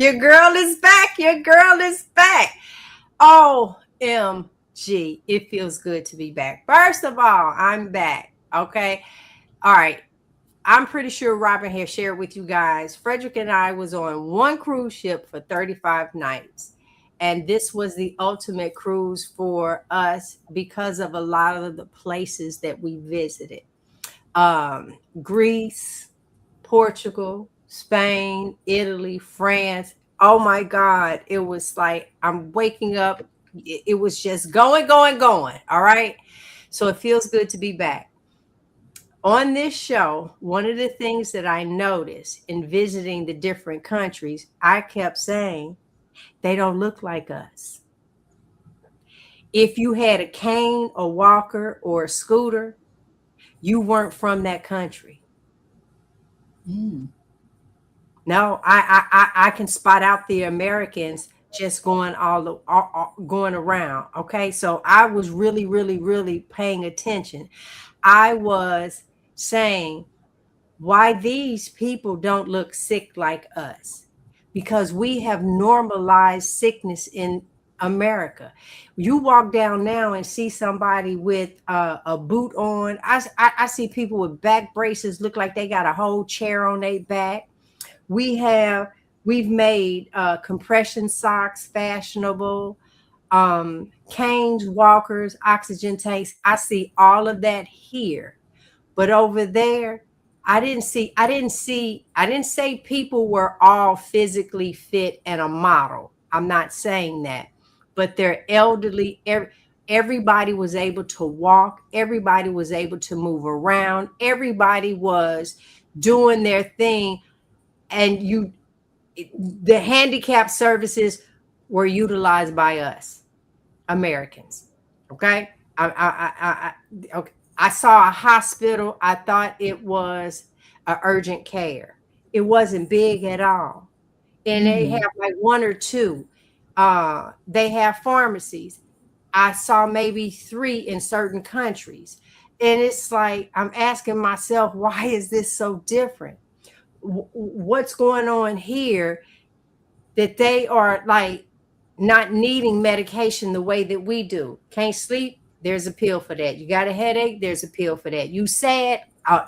Your girl is back. Your girl is back. OMG. It feels good to be back. First of all, I'm back. Okay. All right. I'm pretty sure Robyn has shared with you guys. Frederick and I was on one cruise ship for 35 nights. And this was the ultimate cruise for us because of a lot of the places that we visited. Greece, Portugal, Spain, Italy, France. Oh my God. It was like I'm waking up. It was just going, going, going. All right. So it feels good to be back. On this show, one of the things that I noticed in visiting the different countries, I kept saying, they don't look like us. If you had a cane, a walker, or a scooter, you weren't from that country. No, I can spot out the Americans just going going around. Okay, so I was really, really, really paying attention. I was saying why these people don't look sick like us, because we have normalized sickness in America. You walk down now and see somebody with a boot on. I see people with back braces, look like they got a whole chair on their back. We've made compression socks fashionable, canes, walkers, oxygen tanks. I see all of that here, but over there, I didn't say people were all physically fit and a model. I'm not saying that, but they're elderly. Everybody was able to walk. Everybody was able to move around. Everybody was doing their thing. And the handicap services were utilized by us Americans. Okay. Okay. I saw a hospital. I thought it was a urgent care. It wasn't big at all. And they have like one or two. They have pharmacies. I saw maybe three in certain countries. And it's like, I'm asking myself, why is this so different? What's going on here that they are like not needing medication the way that we do? Can't sleep? There's a pill for that. You got a headache? There's a pill for that. You sad?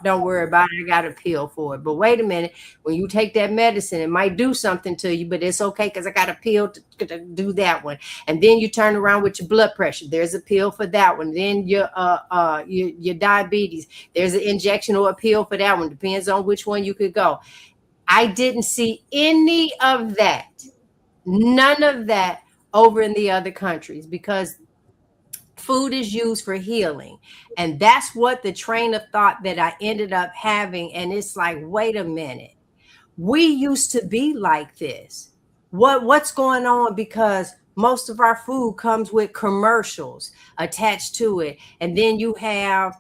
Don't worry about it. I got a pill for it. But wait a minute. When you take that medicine, it might do something to you, but it's okay because I got a pill to do that one. And then you turn around with your blood pressure. There's a pill for that one. Then your diabetes. There's an injection or a pill for that one. Depends on which one you could go. I didn't see any of that. None of that over in the other countries, because food is used for healing. And that's what the train of thought that I ended up having. And it's like, wait a minute. We used to be like this. What's going on? Because most of our food comes with commercials attached to it. And then you have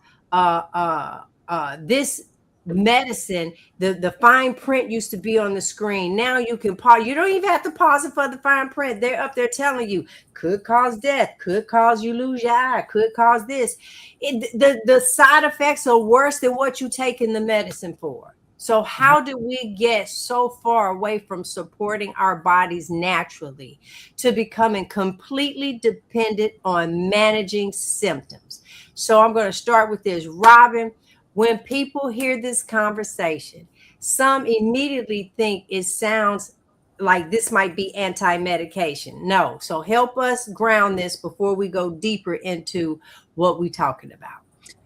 this medicine, the fine print used to be on the screen. Now you can pause. You don't even have to pause it for the fine print. They're up there telling you could cause death, could cause you lose your eye, could cause this. The side effects are worse than what you take in the medicine for. So how did we get so far away from supporting our bodies naturally to becoming completely dependent on managing symptoms? So I'm going to start with this. Robyn, when people hear this conversation, some immediately think it sounds like this might be anti-medication. No. So help us ground this before we go deeper into what we're talking about.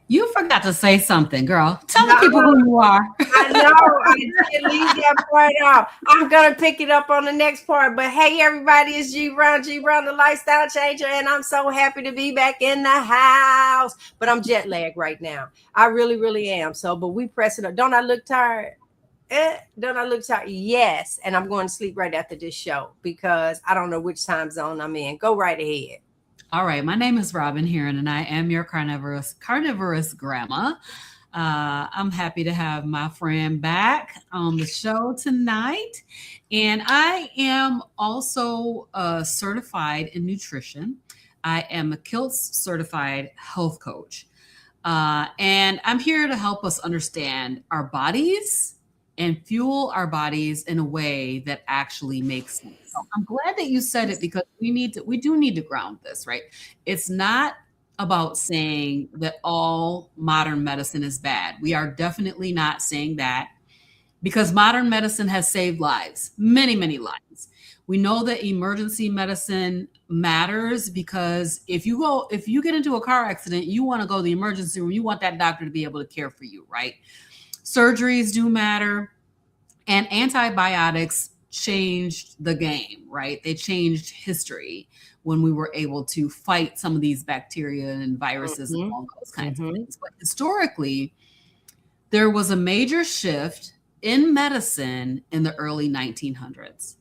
You forgot to say something, girl. Tell the people who you are. I know. I did leave that part off. I'm going to pick it up on the next part. But hey, everybody, it's G Brown, the lifestyle changer. And I'm so happy to be back in the house. But I'm jet lagged right now. I really, really am. So, but we press it up. Don't I look tired? Don't I look tired? Yes. And I'm going to sleep right after this show because I don't know which time zone I'm in. Go right ahead. All right, my name is Robyn Herron, and I am your carnivorous grandma. I'm happy to have my friend back on the show tonight. And I am also certified in nutrition. I am a KILTS certified health coach. And I'm here to help us understand our bodies and fuel our bodies in a way that actually makes sense. So I'm glad that you said it because we do need to ground this, right? It's not about saying that all modern medicine is bad. We are definitely not saying that because modern medicine has saved lives, many, many lives. We know that emergency medicine matters because if you get into a car accident, you want to go to the emergency room, you want that doctor to be able to care for you, right? Surgeries do matter, and antibiotics changed the game, right? They changed history when we were able to fight some of these bacteria and viruses and Mm-hmm. all those kinds of Mm-hmm. things. But historically, there was a major shift in medicine in the early 1900s.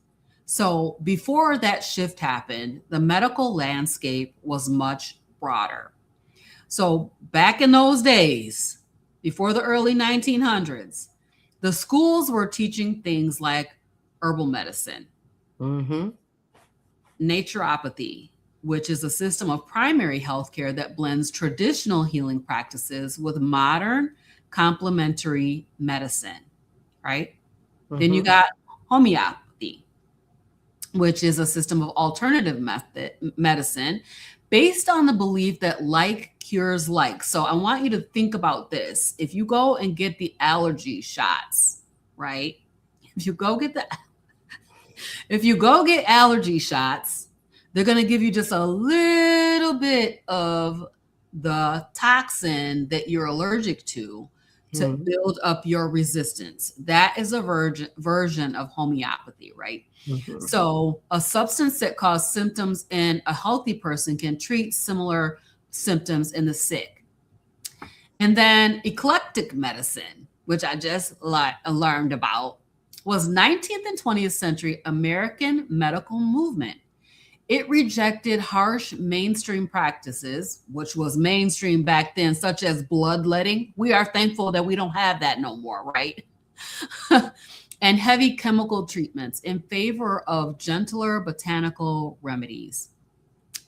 So before that shift happened, the medical landscape was much broader. So back in those days, before the early 1900s, the schools were teaching things like herbal medicine, Mm-hmm. naturopathy, which is a system of primary healthcare that blends traditional healing practices with modern complementary medicine, right? Then you Mm-hmm. got homeopathy, which is a system of alternative medicine based on the belief that like cures like. So I want you to think about this. If you go and get the allergy shots, right? If you go get the if you go get allergy shots, they're going to give you just a little bit of the toxin that you're allergic to Mm-hmm. build up your resistance. That is a version of homeopathy, right? Mm-hmm. So, a substance that causes symptoms in a healthy person can treat similar symptoms in the sick. And then eclectic medicine, which I just learned about, was 19th and 20th century American medical movement. It rejected harsh mainstream practices, which was mainstream back then, such as bloodletting. We are thankful that we don't have that no more, right? And heavy chemical treatments in favor of gentler botanical remedies,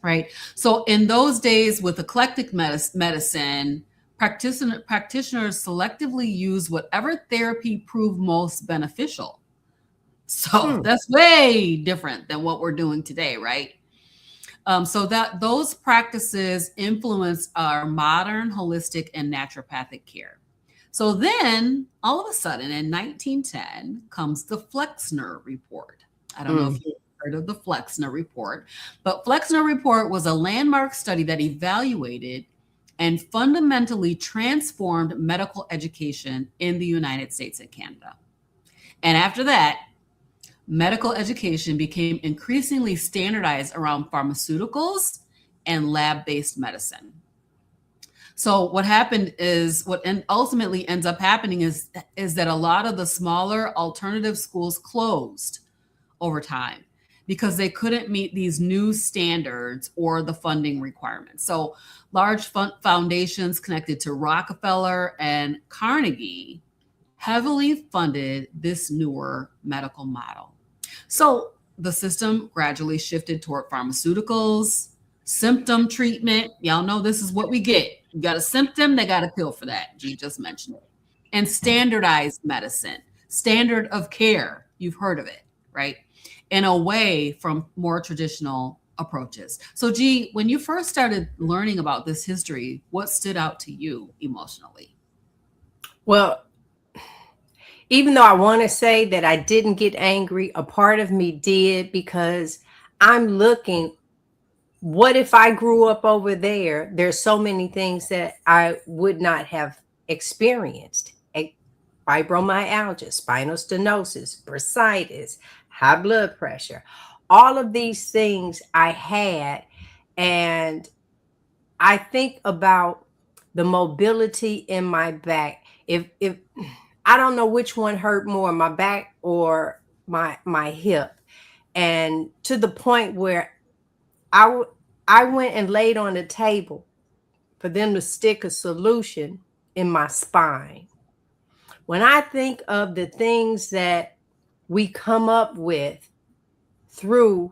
right? So in those days with eclectic medicine, practitioners selectively use whatever therapy proved most beneficial. So Hmm. that's way different than what we're doing today, right? So that those practices influence our modern holistic and naturopathic care. So then, all of a sudden, in 1910, comes the Flexner Report. I don't know if Mm. you've heard of the Flexner Report, but Flexner Report was a landmark study that evaluated and fundamentally transformed medical education in the United States and Canada. And after that, medical education became increasingly standardized around pharmaceuticals and lab-based medicine. So what happened is ultimately ends up happening is that a lot of the smaller alternative schools closed over time because they couldn't meet these new standards or the funding requirements. So large foundations connected to Rockefeller and Carnegie heavily funded this newer medical model. So the system gradually shifted toward pharmaceuticals, symptom treatment. Y'all know this is what we get. You got a symptom, they got a pill for that. G just mentioned it. And standardized medicine, standard of care. You've heard of it, right? And away from more traditional approaches. So, G, when you first started learning about this history, what stood out to you emotionally? Well, even though I want to say that I didn't get angry, a part of me did because I'm looking, what if I grew up over there? There's so many things that I would not have experienced. Fibromyalgia, spinal stenosis, bursitis, high blood pressure. All of these things I had. And I think about the mobility in my back. If I don't know which one hurt more, my back or my hip. And to the point where I w- I went and laid on the table for them to stick a solution in my spine. When I think of the things that we come up with through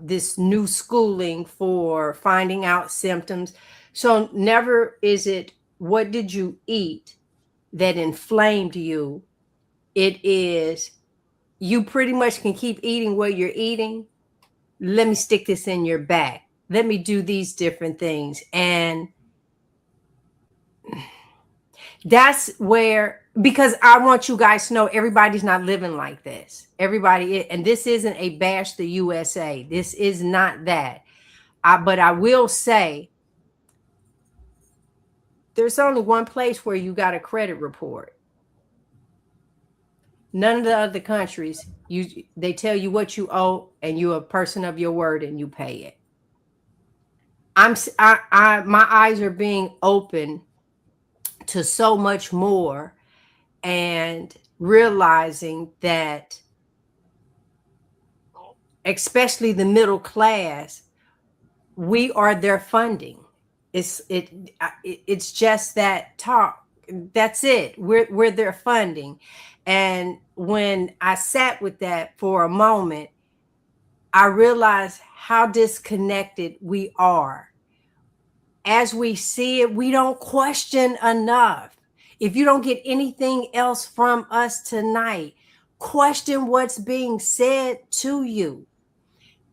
this new schooling for finding out symptoms, so never is it what did you eat that inflamed you, It is, you pretty much can keep eating what you're eating. Let me stick this in your back. Let me do these different things. And that's where, because I want you guys to know everybody's not living like this. And this isn't a bash the USA. This is not that. But I will say there's only one place where you got a credit report. None of the other countries, they tell you what you owe and you're a person of your word and you pay it. My eyes are being open to so much more, and realizing that especially the middle class, we are their funding. It's just that talk. That's it. We're their funding. And when I sat with that for a moment, I realized how disconnected we are. As we see it, we don't question enough. If you don't get anything else from us tonight, question what's being said to you.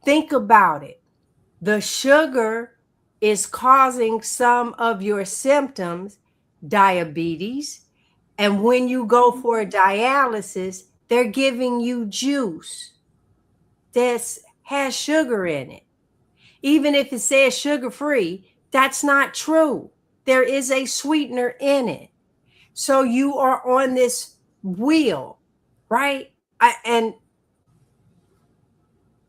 Think about it. The sugar is causing some of your symptoms, diabetes. And when you go for dialysis, they're giving you juice that has sugar in it. Even if it says sugar free, that's not true. There is a sweetener in it. So you are on this wheel, right? And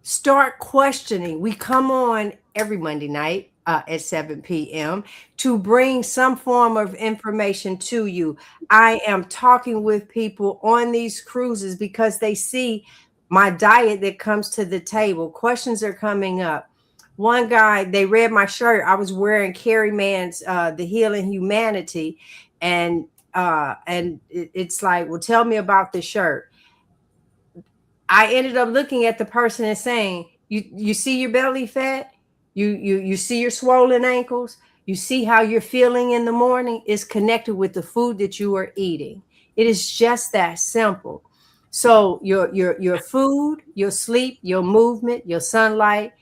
start questioning. We come on every Monday night at 7 p.m. to bring some form of information to you. I am talking with people on these cruises because they see my diet that comes to the table. Questions are coming up. One guy, they read my shirt. I was wearing Carrie Mann's The Healing Humanity. And it's like, well, tell me about the shirt. I ended up looking at the person and saying, you see your belly fat? You see your swollen ankles? You see how you're feeling in the morning? It's connected with the food that you are eating. It is just that simple. So your food, your sleep, your movement, your sunlight,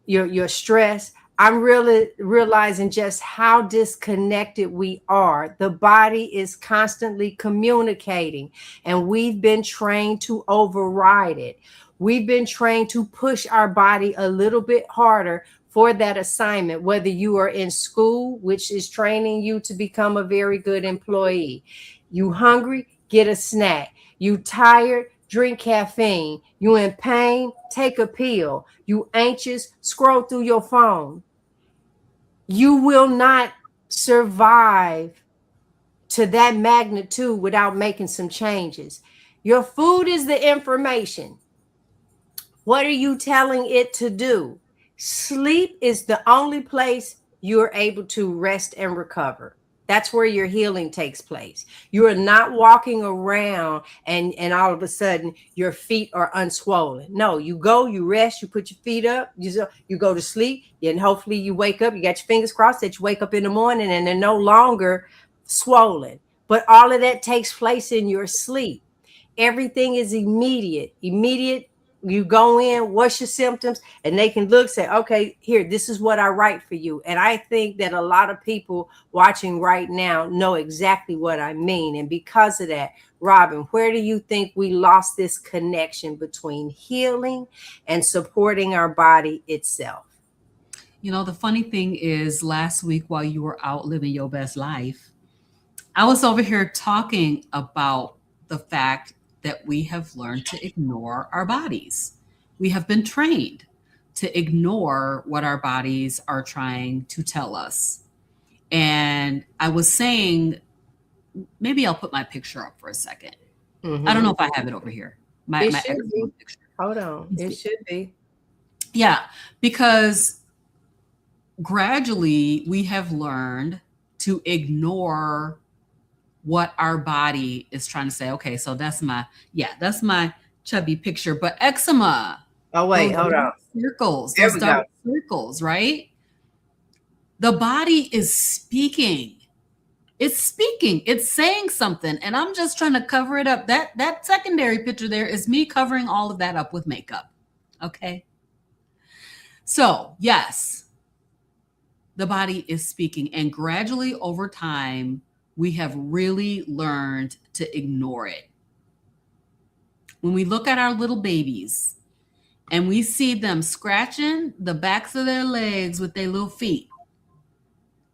your stress. I'm really realizing just how disconnected we are. The body is constantly communicating, and we've been trained to override it. We've been trained to push our body a little bit harder for that assignment, whether you are in school, which is training you to become a very good employee. You hungry, get a snack. You tired, drink caffeine. You in pain, take a pill. You anxious, scroll through your phone. You will not survive to that magnitude without making some changes. Your food is the information. What are you telling it to do? Sleep is the only place you're able to rest and recover. That's where your healing takes place. You are not walking around and all of a sudden your feet are unswollen. No, you go, you rest, you put your feet up, you go to sleep, and hopefully you wake up, you got your fingers crossed that you wake up in the morning and they're no longer swollen. But all of that takes place in your sleep. Everything is immediate. You go in, what's your symptoms? And they can look, say, okay, here, this is what I write for you. And I think that a lot of people watching right now know exactly what I mean. And because of that, Robyn, where do you think we lost this connection between healing and supporting our body itself? You know, the funny thing is, last week while you were out living your best life, I was over here talking about the fact that we have learned to ignore our bodies. We have been trained to ignore what our bodies are trying to tell us. And I was saying, maybe I'll put my picture up for a second. I don't know if I have it over here. My Be. Picture. Hold on. It should be. Yeah, because gradually we have learned to ignore what our body is trying to say. Okay, so that's my chubby picture, but eczema. Oh wait, hold on. Circles, those dark circles, right? The body is speaking. It's speaking, it's saying something, and I'm just trying to cover it up. That secondary picture there is me covering all of that up with makeup. Okay. So, yes, the body is speaking, and gradually over time, we have really learned to ignore it. When we look at our little babies and we see them scratching the backs of their legs with their little feet,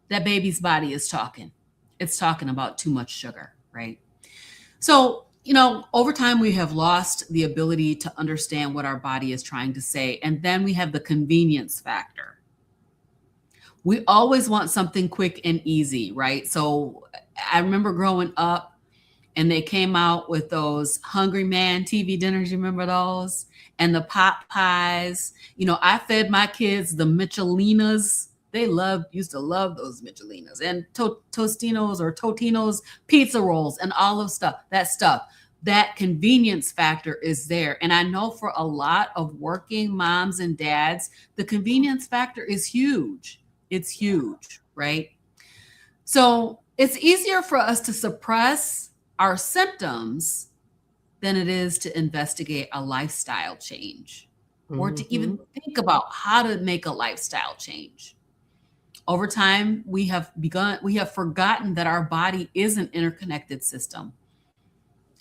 that baby's body is talking. It's talking about too much sugar, right? So, over time, we have lost the ability to understand what our body is trying to say. And then we have the convenience factor. We always want something quick and easy, right? So I remember growing up and they came out with those Hungry Man TV dinners. You remember those? And the pot pies. I fed my kids the Michelinas. They used to love those Michelinas and Tostinos or Totinos pizza rolls and all of that stuff. That convenience factor is there. And I know for a lot of working moms and dads, the convenience factor is huge. It's huge, right? So it's easier for us to suppress our symptoms than it is to investigate a lifestyle change or to even think about how to make a lifestyle change. Over time, we have forgotten that our body is an interconnected system.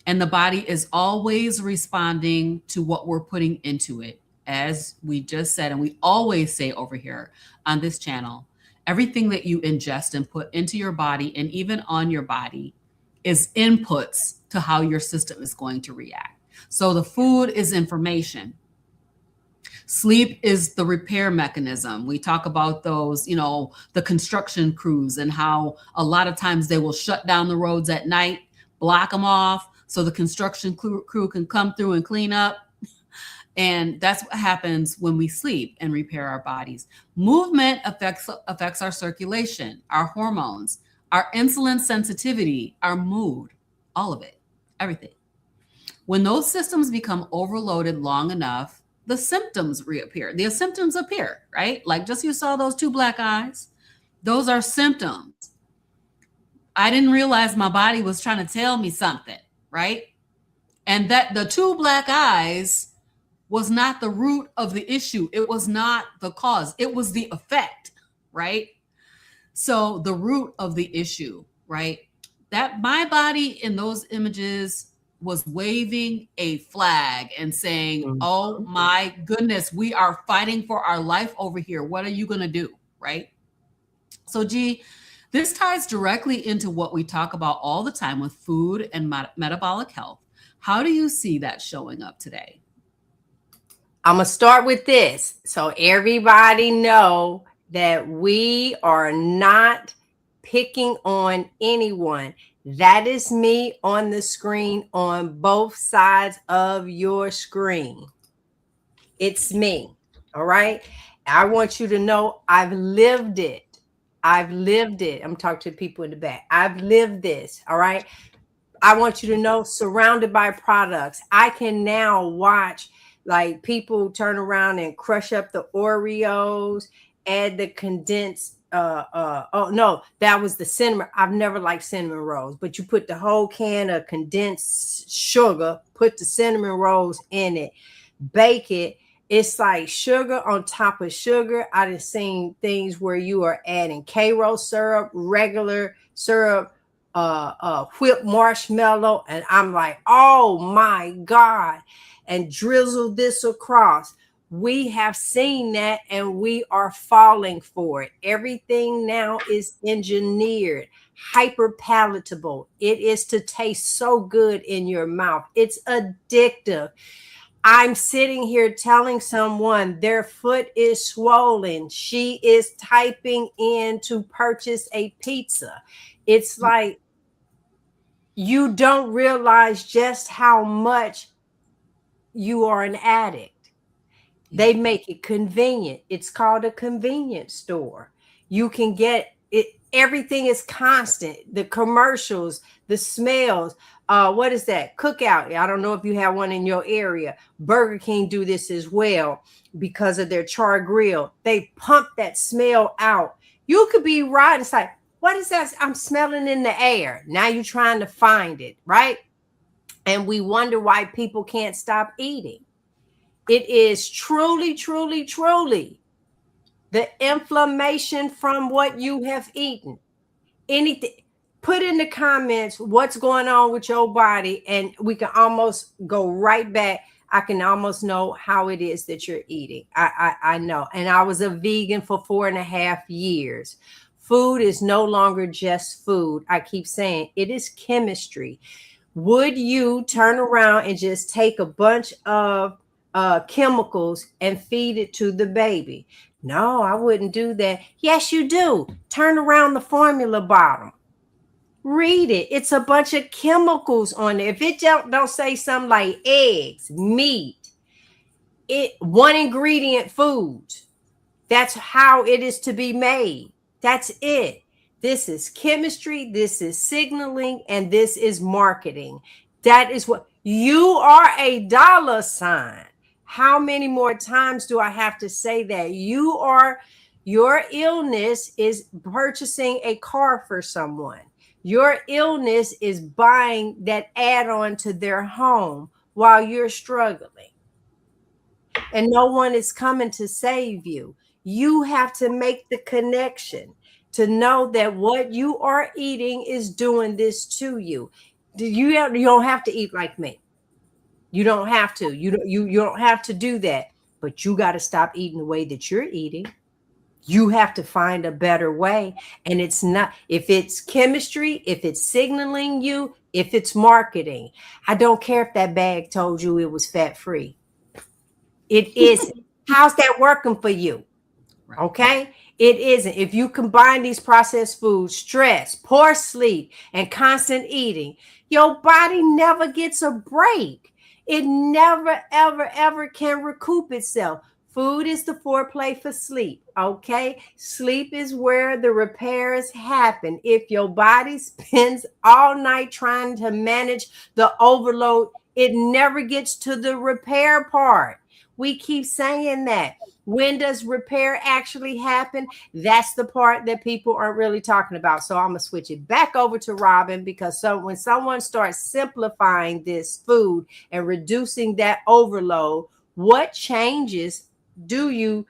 And the body is always responding to what we're putting into it. As we just said, and we always say over here on this channel, everything that you ingest and put into your body and even on your body is inputs to how your system is going to react. So the food is information. Sleep is the repair mechanism. We talk about those, the construction crews and how a lot of times they will shut down the roads at night, block them off so the construction crew can come through and clean up. And that's what happens when we sleep and repair our bodies. Movement affects our circulation, our hormones, our insulin sensitivity, our mood, all of it, everything. When those systems become overloaded long enough, the symptoms reappear. The symptoms appear, right? Like just you saw those two black eyes. Those are symptoms. I didn't realize my body was trying to tell me something, right? And that the two black eyes was not the root of the issue. It was not the cause. It was the effect, right? So the root of the issue, right? That my body in those images was waving a flag and saying, oh my goodness, we are fighting for our life over here. What are you going to do, right? So G, this ties directly into what we talk about all the time with food and metabolic health. How do you see that showing up today? I'm going to start with this. So everybody know that we are not picking on anyone. That is me on the screen on both sides of your screen. It's me. All right. I want you to know I've lived it. I've lived it. I'm talking to the people in the back. I've lived this. All right. I want you to know, surrounded by products, I can now watch like people turn around and crush up the Oreos, add the condensed oh no, that was the cinnamon. I've never liked cinnamon rolls, but you put the whole can of condensed sugar, put the cinnamon rolls in it, bake it. It's like sugar on top of sugar. I done seen things where you are adding Karo syrup, regular syrup, whipped marshmallow, and I'm like, oh my God, and drizzle this across. We have seen that and we are falling for it. Everything now is engineered, hyper palatable. It is to taste so good in your mouth. It's addictive. I'm sitting here telling someone their foot is swollen. She is typing in to purchase a pizza. It's like you don't realize just how much you are an addict. They make it convenient. It's called a convenience store. You can get it. Everything is constant. The commercials, the smells. What is that? Cookout. I don't know if you have one in your area. Burger King do this as well because of their char grill. They pump that smell out. You could be right. It's like, What is that I'm smelling in the air? Now you're trying to find it, right? And we wonder why people can't stop eating. It is truly, truly, truly the inflammation from what you have eaten. Anything, put in the comments what's going on with your body, and we can almost go right back. I can almost know how it is that you're eating. I know. And I was a vegan for 4.5 years. Food is no longer just food. I keep saying it is chemistry. Would you turn around and just take a bunch of chemicals and feed it to the baby? No, I wouldn't do that. Yes, you do. Turn around the formula bottle. Read it. It's a bunch of chemicals on there. If it don't say something like eggs, meat, it one ingredient foods. That's how it is to be made. That's it. This is chemistry, this is signaling, and this is marketing. That is what you are, a dollar sign. How many more times do I have to say that? Your illness is purchasing a car for someone. Your illness is buying that add-on to their home while you're struggling. And no one is coming to save you. You have to make the connection to know that what you are eating is doing this to you. You don't have to eat like me. You don't have to. You don't have to do that. But you got to stop eating the way that you're eating. You have to find a better way. And it's not, if it's chemistry, if it's signaling you, if it's marketing. I don't care if that bag told you it was fat free. It isn't. How's that working for you? Okay? It isn't. If you combine these processed foods, stress, poor sleep, and constant eating, your body never gets a break. It never, ever, ever can recoup itself. Food is the foreplay for sleep. Okay? Sleep is where the repairs happen. If your body spends all night trying to manage the overload, it never gets to the repair part. We keep saying that. When does repair actually happen? That's the part that people aren't really talking about. So I'm going to switch it back over to Robyn, because when someone starts simplifying this food and reducing that overload, what changes do you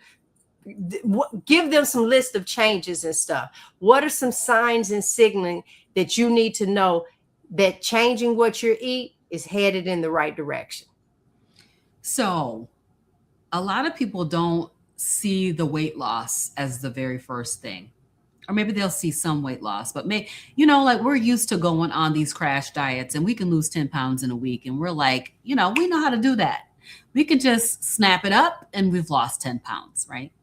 give them? Some list of changes and stuff. What are some signs and signaling that you need to know that changing what you eat is headed in the right direction? So a lot of people don't see the weight loss as the very first thing. Or maybe they'll see some weight loss, but like we're used to going on these crash diets and we can lose 10 pounds in a week. And we're like, we know how to do that. We can just snap it up and we've lost 10 pounds, right?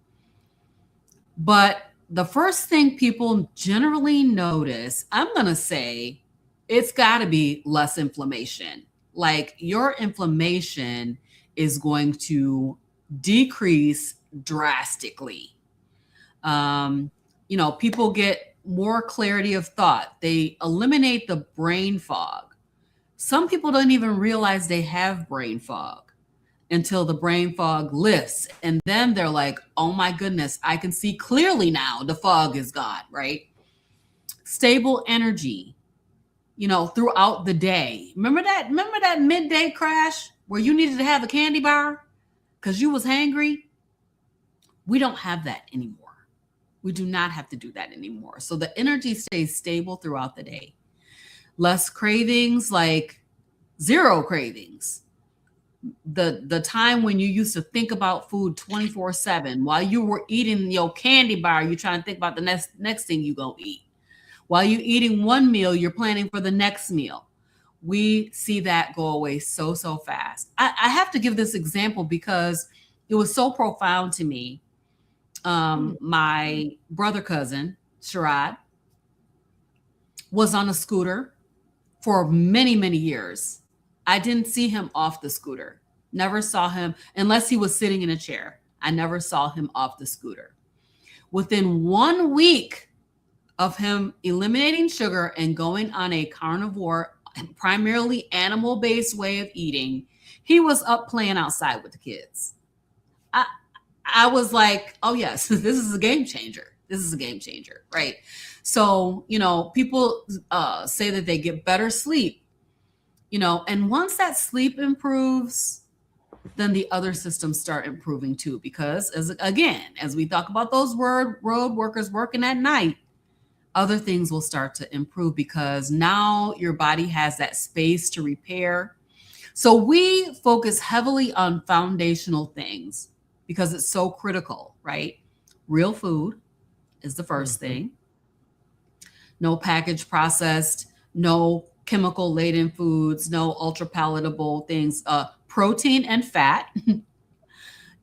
But the first thing people generally notice, I'm going to say, it's got to be less inflammation. Like your inflammation is going to decrease drastically. People get more clarity of thought. They eliminate the brain fog. Some people don't even realize they have brain fog until the brain fog lifts. And then they're like, oh my goodness, I can see clearly now. The fog is gone, right? Stable energy, throughout the day. Remember that midday crash where you needed to have a candy bar because you was hangry? We don't have that anymore. We do not have to do that anymore. So the energy stays stable throughout the day. Less cravings, like zero cravings. The time when you used to think about food 24/7, while you were eating your candy bar, you're trying to think about the next thing you're going to eat. While you're eating one meal, you're planning for the next meal. We see that go away so fast. I have to give this example because it was so profound to me. My brother cousin, Sharad, was on a scooter for many, many years. I didn't see him off the scooter. Never saw him unless he was sitting in a chair. I never saw him off the scooter. Within 1 week of him eliminating sugar and going on a carnivore, primarily animal-based way of eating, he was up playing outside with the kids. I was like, oh yes, this is a game changer. This is a game changer, right? So, people say that they get better sleep, and once that sleep improves, then the other systems start improving too. Because as we talk about those road workers working at night, other things will start to improve because now your body has that space to repair. So we focus heavily on foundational things because it's so critical, right? Real food is the first Mhm. thing. No packaged processed, no chemical laden foods, no ultra palatable things, protein and fat,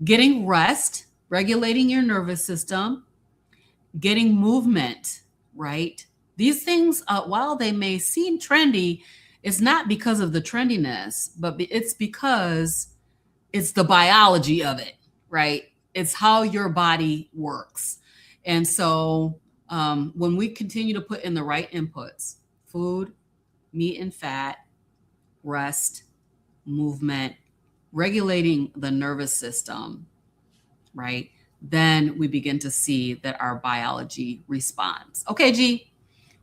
getting rest, regulating your nervous system, getting movement, right? These things, while they may seem trendy, it's not because of the trendiness, but it's because it's the biology of it, right? It's how your body works. And so when we continue to put in the right inputs, food, meat and fat, rest, movement, regulating the nervous system, right? Then we begin to see that our biology responds. Okay, G,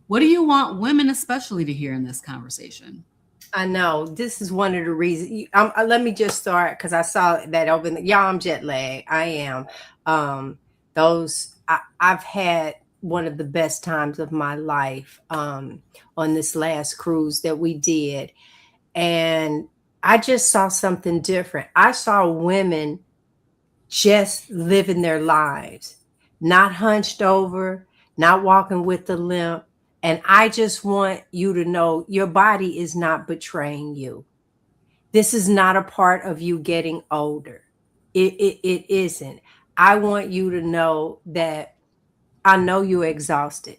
what do you want women especially to hear in this conversation? I know this is one of the reasons. Let me just start because I saw that over. Y'all, I'm jet lag. I am. Um, I've had one of the best times of my life on this last cruise that we did, and I just saw something different. I saw women just living their lives, not hunched over, not walking with the limp. And I just want you to know your body is not betraying you. This is not a part of you getting older. It isn't. I want you to know that I know you're exhausted.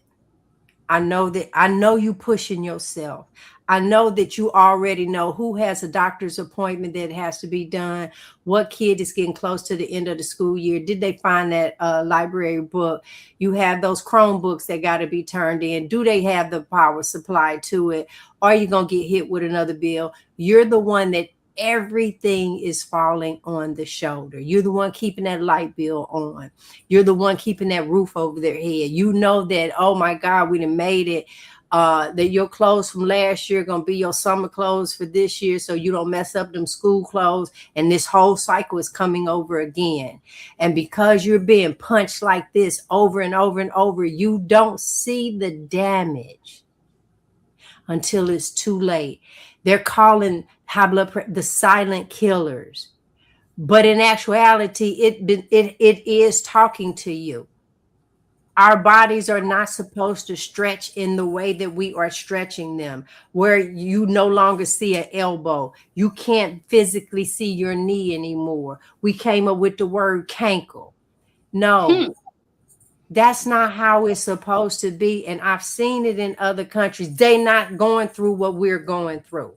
I know you pushing yourself. I know that you already know who has a doctor's appointment that has to be done, what kid is getting close to the end of the school year. Did they find that library book? You have those Chromebooks that got to be turned in. Do they have the power supply to it? Are you going to get hit with another bill? You're the one that everything is falling on the shoulder. You're the one keeping that light bill on. You're the one keeping that roof over their head. You know that, oh my God, we done made it. That your clothes from last year gonna be your summer clothes for this year, so you don't mess up them school clothes. And this whole cycle is coming over again. And because you're being punched like this over and over and over, you don't see the damage until it's too late. They're calling high blood pressure the silent killers, but in actuality, it is talking to you. Our bodies are not supposed to stretch in the way that we are stretching them, where you no longer see an elbow. You can't physically see your knee anymore. We came up with the word cankle. Hmm. No, that's not how it's supposed to be. And I've seen it in other countries. They're not going through what we're going through.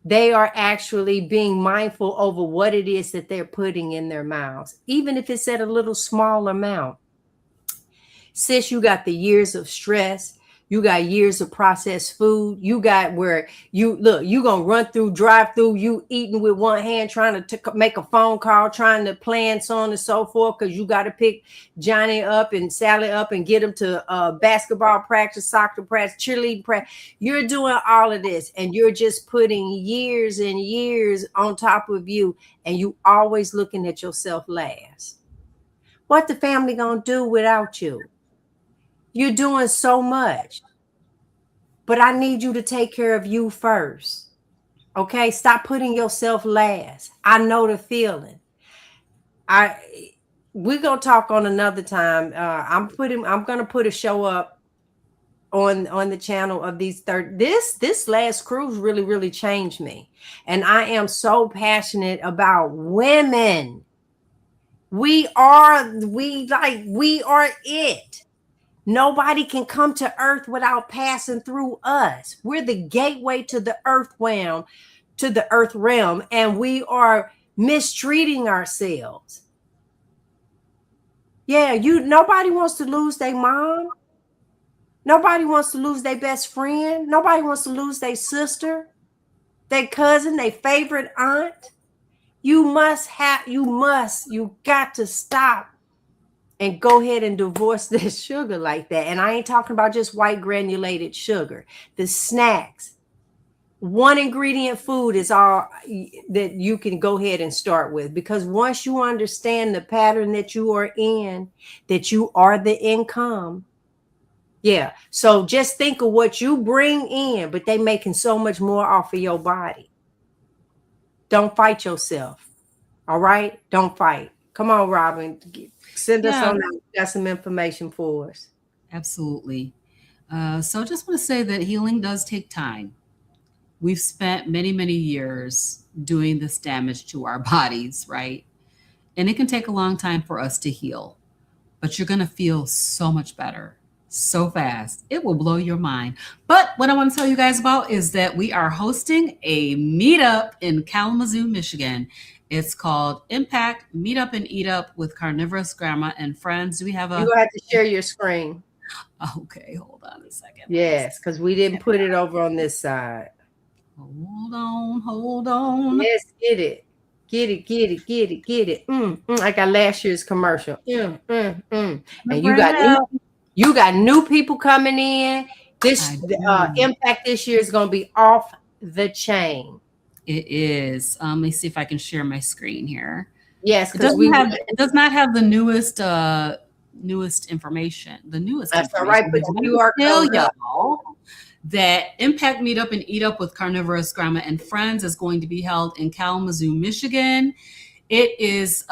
They are actually being mindful over what it is that they're putting in their mouths, even if it's at a little small amount. Sis, you got the years of stress. You got years of processed food. You got where you look, you going to run through, drive through, you eating with one hand, trying to make a phone call, trying to plan so on and so forth, because you got to pick Johnny up and Sally up and get them to basketball practice, soccer practice, cheerleading practice. You're doing all of this and you're just putting years and years on top of you, and you always looking at yourself last. What the family going to do without you? You're doing so much, but I need you to take care of you first. Okay? Stop putting yourself last. I know the feeling. I we're gonna talk on another time. I'm gonna put a show up on the channel of these third this last cruise really changed me. And I am so passionate about women. We are it. Nobody can come to earth without passing through us. We're the gateway to the earth realm, and we are mistreating ourselves. Yeah, nobody wants to lose their mom. Nobody wants to lose their best friend. Nobody wants to lose their sister, their cousin, their favorite aunt. You got to stop and go ahead and divorce this sugar like that. And I ain't talking about just white granulated sugar. The snacks, one ingredient food is all that you can go ahead and start with, because once you understand the pattern that you are in, that you are the income. Yeah. So just think of what you bring in, but they making so much more off of your body. Don't fight yourself. All right? Don't fight. Come on, Robyn. Send us Yeah, on out. Got some information for us. absolutely. So just want to say that healing does take time. We've spent many, many years doing this damage to our bodies, right? And it can take a long time for us to heal, but you're going to feel so much better so fast. It will blow your mind. But what I want to tell you guys about is that we are hosting a meetup in Kalamazoo, Michigan. It's called Impact Meetup and Eat Up with Carnivorous Grandma and Friends. Do we have You a? gonna have to share your screen. Okay, hold on a second. Yes, because we didn't put it over on this side. Hold on, hold on. Yes, get it. Get it, get it, get it, get it. Like our last year's commercial. And Bring it up. you got new people coming in. This I do. impact this year is going to be off the chain. It is. Let me see if I can share my screen here. Yes, It because doesn't have. It does not have the newest information. The newest that's all information. right. Put But the I QR can tell code up. y'all that Impact Meetup and Eat Up with Carnivorous Grandma and Friends is going to be held in Kalamazoo, Michigan. It is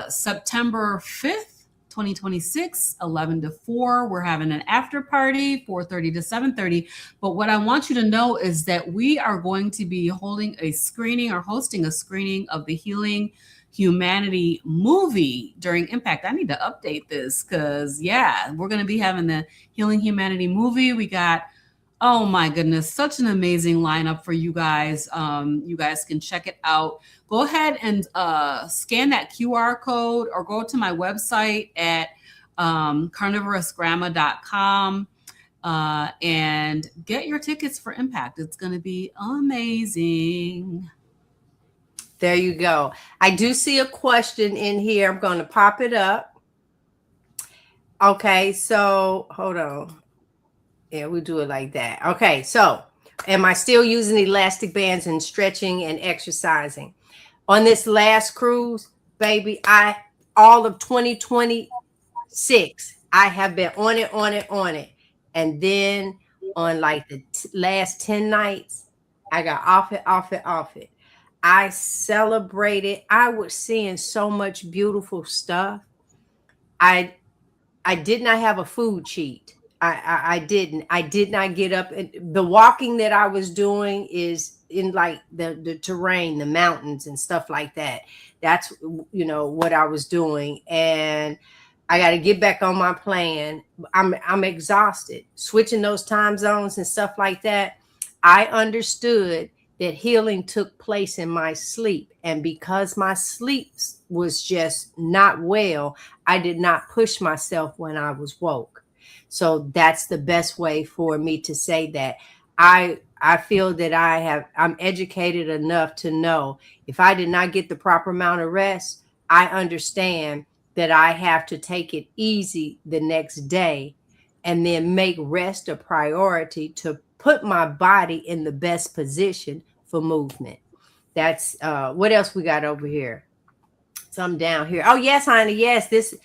September 5th, 2026, 11 to 4. We're having an after party, 4:30 to 7:30. But what I want you to know is that we are going to be holding a screening or hosting a screening of the Healing Humanity movie during Impact. I need to update this because, yeah, we're going to be having the Healing Humanity movie. We got, oh my goodness, such an amazing lineup for you guys. You guys can check it out. Go ahead and scan that QR code or go to my website at carnivorousgrandma.com and get your tickets for Impact. It's going to be amazing. There you go. I do see a question in here. I'm going to pop it up. Okay, so hold on. Yeah, we do it like that. Okay, so am I still using elastic bands and stretching and exercising? On this last cruise, baby, all of 2026, I have been on it. And then on like the last 10 nights, I got off it. I celebrated. I was seeing so much beautiful stuff. I did not have a food cheat. I didn't. I did not get up. The walking that I was doing is in like the terrain, the mountains and stuff like that. That's what I was doing, and I got to get back on my plan. I'm exhausted. Switching those time zones and stuff like that. I understood that healing took place in my sleep, and because my sleep was just not well, I did not push myself when I was woke. So that's the best way for me to say that. I feel that I'm educated enough to know if I did not get the proper amount of rest, I understand that I have to take it easy the next day and then make rest a priority to put my body in the best position for movement. That's what else we got over here? Some down here. Oh yes, honey. Yes, this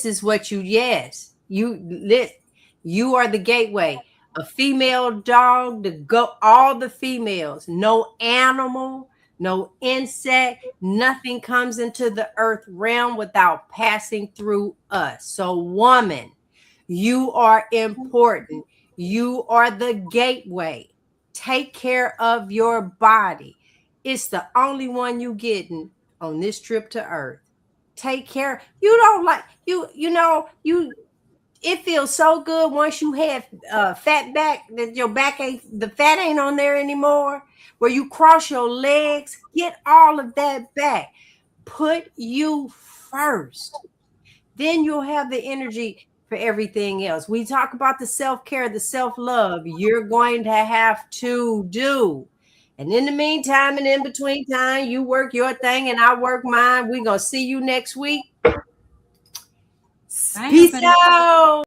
is what you. Yes, you are the gateway. A female dog to go. All the females. No animal, no insect, nothing comes into the earth realm without passing through us. So, woman, you are important. You are the gateway. Take care of your body. It's the only one you getting on this trip to earth. Take care. You don't like you it feels so good once you have fat back that your back ain't, the fat ain't on there anymore, where you cross your legs. Get all of that back. Put you first. Then you'll have the energy for everything else. We talk about the self-care, the self-love you're going to have to do. And in the meantime and in between time, you work your thing and I work mine. We're going to see you next week. Bye, Peace everybody. out.